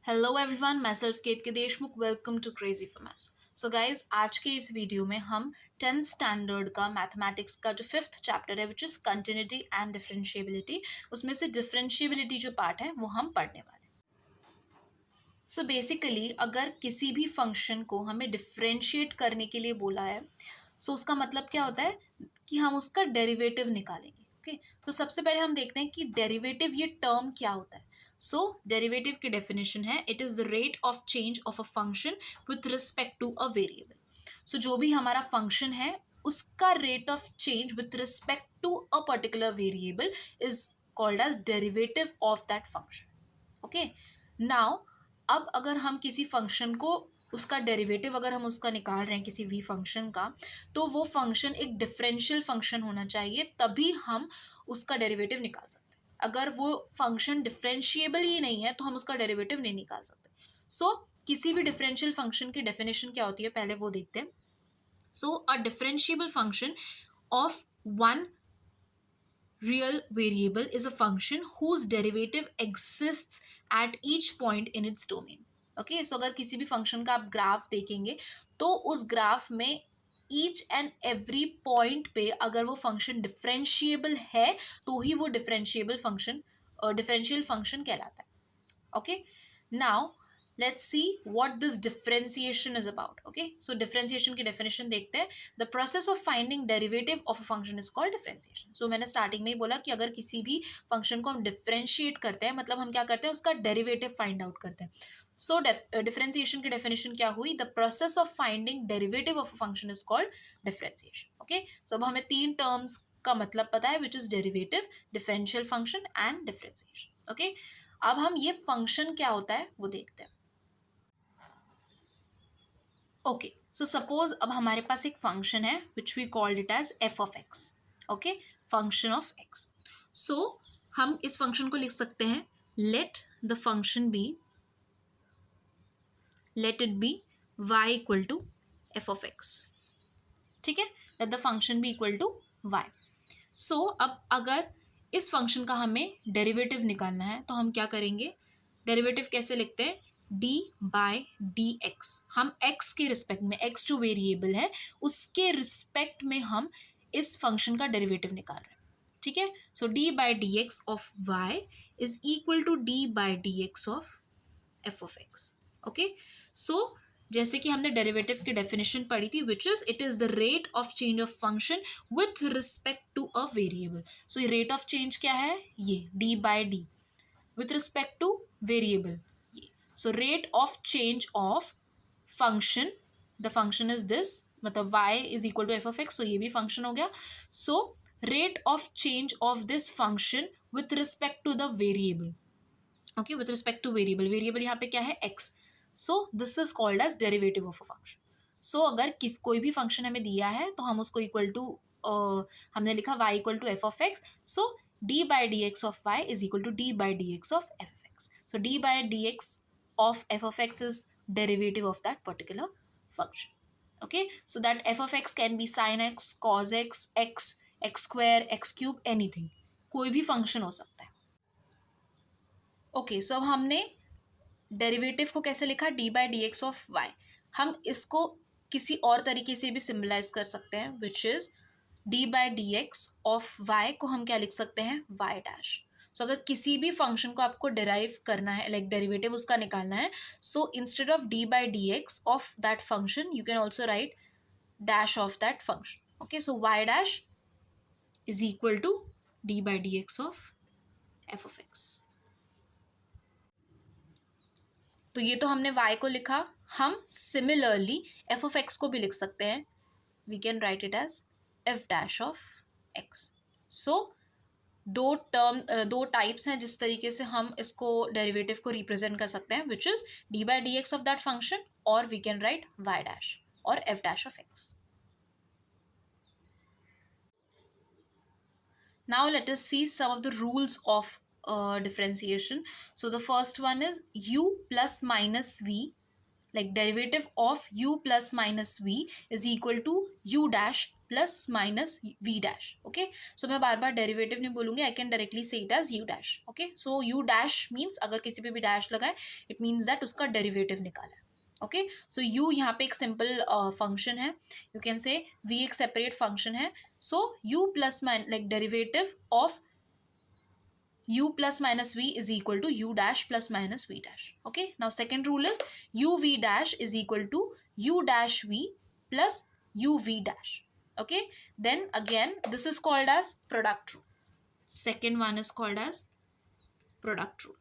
Hello everyone, मैं सेल्फ केत K Deshmukh. Welcome to crazy for maths. So guys, आज के इस वीडियो में हम 10th स्टैंडर्ड का मैथमेटिक्स का जो 5th चैप्टर है which is continuity and differentiability, उसमें से डिफरेंशिएबिलिटी जो पार्ट है वो हम पढ़ने वाले हैं। सो बेसिकली अगर किसी भी फंक्शन को हमें डिफरेंशिएट करने के लिए बोला है, उसका मतलब क्या होता है कि हम उसका डेरिवेटिव निकालेंगे। ओके, तो सबसे पहले हम देखते हैं कि डेरिवेटिव ये टर्म क्या होता है। डेरिवेटिव की डेफिनेशन है, it is the rate of change of a function with respect to a variable. जो भी हमारा फंक्शन है उसका rate of change with respect to a particular variable is called as derivative of that function. Okay, now अब अगर हम किसी function को उसका डेरिवेटिव अगर हम उसका निकाल रहे हैं किसी भी फंक्शन का, तो वो फंक्शन एक डिफरेंशियल फंक्शन होना चाहिए, तभी हम उसका डेरिवेटिव निकाल सकते हैं। अगर वो फंक्शन डिफरेंशिएबल ही नहीं है तो हम उसका डेरिवेटिव नहीं निकाल सकते। किसी भी डिफरेंशियल फंक्शन की डेफिनेशन क्या होती है पहले वो देखते हैं। A differentiable function of one real variable is a function whose derivative exists at each point in its domain. Okay, अगर किसी भी फंक्शन का आप ग्राफ देखेंगे तो उस ग्राफ में ईच एंड एवरी पॉइंट पे अगर वो फंक्शन डिफरेंशिएबल है तो ही वो डिफरेंशिएबल फंक्शन डिफरेंशियल फंक्शन कहलाता है। Okay, now let's see what this differentiation is about. Okay, so differentiation की definition देखते हैं। The process of finding derivative of a function is called differentiation. So मैंने starting में ही बोला कि अगर किसी भी function को हम differentiate करते हैं, मतलब हम क्या करते हैं, उसका derivative find out करते हैं। differentiation की definition क्या हुई? The process of finding derivative of a function is called differentiation. Okay, so अब हमें तीन terms का मतलब पता है, which is derivative, differential function and differentiation. Okay, अब हम ये function क्या होता है वो देखते हैं। ओके, सपोज अब हमारे पास एक फंक्शन है which we called it as f of x. Okay, function of x. हम इस फंक्शन को लिख सकते हैं, let the function be, let it be y equal to f of x. ठीक है, let the function be equal to y। अब अगर इस फंक्शन का हमें डेरिवेटिव निकालना है तो हम क्या करेंगे, डेरिवेटिव कैसे लिखते हैं, d बाय डी एक्स। हम x के रिस्पेक्ट में, x जो वेरिएबल है उसके रिस्पेक्ट में हम इस फंक्शन का डेरिवेटिव निकाल रहे हैं। ठीक है, d by d x of y is equal to d by d x of f of x। Okay, जैसे कि हमने डेरिवेटिव की डेफिनेशन पढ़ी थी, which is it is the rate of change of function with respect to a variable. ये rate of change क्या है, ये d by d with respect to variable. Rate of change of function, the function is this, मतलब y is equal to f of x, ये भी function हो गया। Rate of change of this function with respect to the variable. Okay, with respect to variable, variable यहाँ पे क्या है, x। This is called as derivative of a function. अगर कोई भी फंक्शन हमें दिया है तो हम उसको इक्वल टू हमने लिखा y equal to f of x, d by d x of y is equal to d by d x of f of x. d by d x of f of x is derivative of that particular function. Okay, so that f of x can be sin x, cos x, x square, x cube, anything, कोई भी function हो सकता है। Okay, अब हमने derivative को कैसे लिखा, d by d x of y। हम इसको किसी और तरीके से भी सिम्बलाइज कर सकते हैं, which is d by d x of y को हम क्या लिख सकते हैं, y डैश। अगर किसी भी फंक्शन को आपको डिराइव करना है, लाइक डेरिवेटिव उसका निकालना है, instead of d by d x of that function you can also write dash of that function. Okay, y dash is equal to d by d x of f of x। तो ये तो हमने y को लिखा, हम similarly f of x को भी लिख सकते हैं, we can write it as f dash of x। दो टाइप्स हैं जिस तरीके से हम इसको डेरिवेटिव को रिप्रेजेंट कर सकते हैं, which is d by d x of that function, और we can write y dash और f dash of x। Now let us see some of the rules of differentiation. The first one is u plus minus v, like derivative of u plus minus v is equal to u dash plus minus v dash. Okay, so मैं बार बार derivative नहीं बोलूंगी, I can directly say it as u dash. Okay, so u dash means अगर किसी पे भी dash लगाए इट मीन्स दैट उसका डेरिवेटिव निकाला है. ओके, सो यू यहाँ पे एक सिंपल फंक्शन है, यू कैन से वी एक सेपरेट फंक्शन है. So u plus minus like derivative of u plus minus v is equal to u dash plus minus v dash. Okay, now second rule is uv dash is equal to u dash v plus uv dash. Okay, then again this is called as product rule. Second one is called as product rule.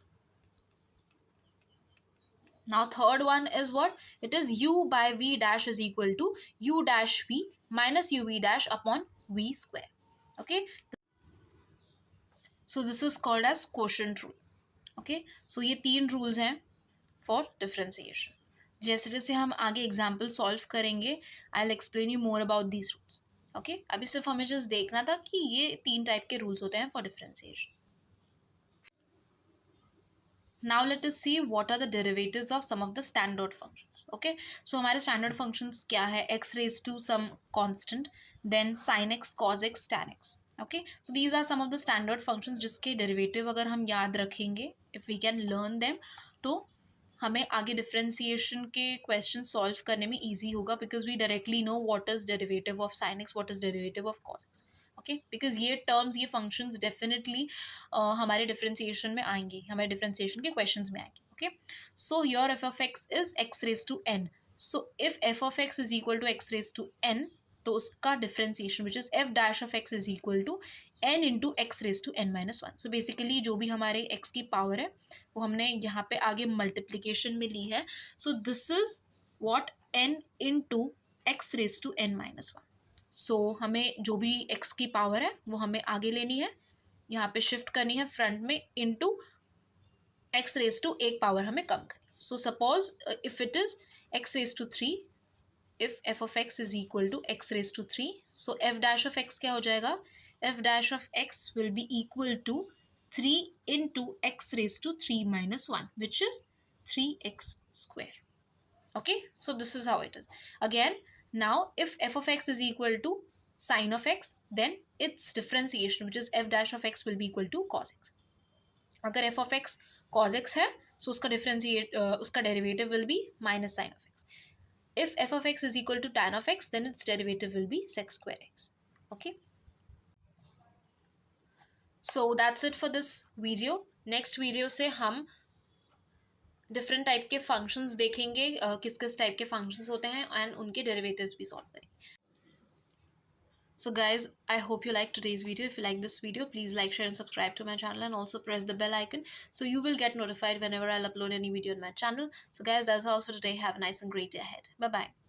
Now third one is what? It is u by v dash is equal to u dash v minus uv dash upon v square. Okay, so this is called as quotient rule. Okay, so ये 3 rules हैं for differentiation. जैसे जैसे हम आगे example solve करेंगे I will explain you more about these rules. Okay, अभी सिर्फ हमें जस्ट देखना था कि ये 3 टाइप के रूल्स होते हैं for differentiation. Now let us see what are the derivatives of some of the standard functions. Okay, so हमारे स्टैंडर्ड फंक्शंस क्या है? X raise to some constant, then sine x, cos x, tan x. Okay, so these are some of the standard functions जिसके derivative अगर हम याद रखेंगे, if we can learn them, तो हमें आगे डिफरेंशिएशन के क्वेश्चन सॉल्व करने में ईजी होगा, because we directly know what is derivative of sine x, what is derivative of cos x. Okay, because ये टर्म्स, ये फंक्शंस डेफिनेटली हमारे डिफरेंशिएशन में आएंगे, हमारे डिफरेंशिएशन के क्वेश्चंस में आएंगे. Okay, so your f of x is x raise to n. So if f of x is equal to x raise to n, तो उसका differentiation which is f dash of x is equal to n into x raise to n minus one. So basically जो भी हमारे x की power है वो हमने यहाँ पे आगे मल्टीप्लीकेशन में ली है. So this is what n into x raise to n minus one. सो हमें जो भी एक्स की पावर है वो हमें आगे लेनी है, यहाँ पे शिफ्ट करनी है फ्रंट में, इंटू एक्स रेज टू एक पावर हमें कम करनी. So suppose if it is x raise to three, if f of x is equal to x raised to 3, so f dash of x क्या हो जाएगा? f dash of x will be equal to 3 into x raised to 3 minus 1, which is 3x square. Okay, so this is how it is. Again, now if f of x is equal to sin of x, then its differentiation, which is f dash of x will be equal to cos x. अगर f of x cos x है, so उसका derivative will be minus sin of x. If f of x is equal to tan of x, then its derivative will be sec square x. Okay, so that's it for this video. Next video से हम different type के functions देखेंगे, किस किस type के functions होते हैं and उनके derivatives भी solve करेंगे. So guys, I hope you liked today's video. If you like this video, please like, share and subscribe to my channel, and also press the bell icon so you will get notified whenever I'll upload any video on my channel. So guys, that's all for today. Have a nice and great day ahead. Bye bye.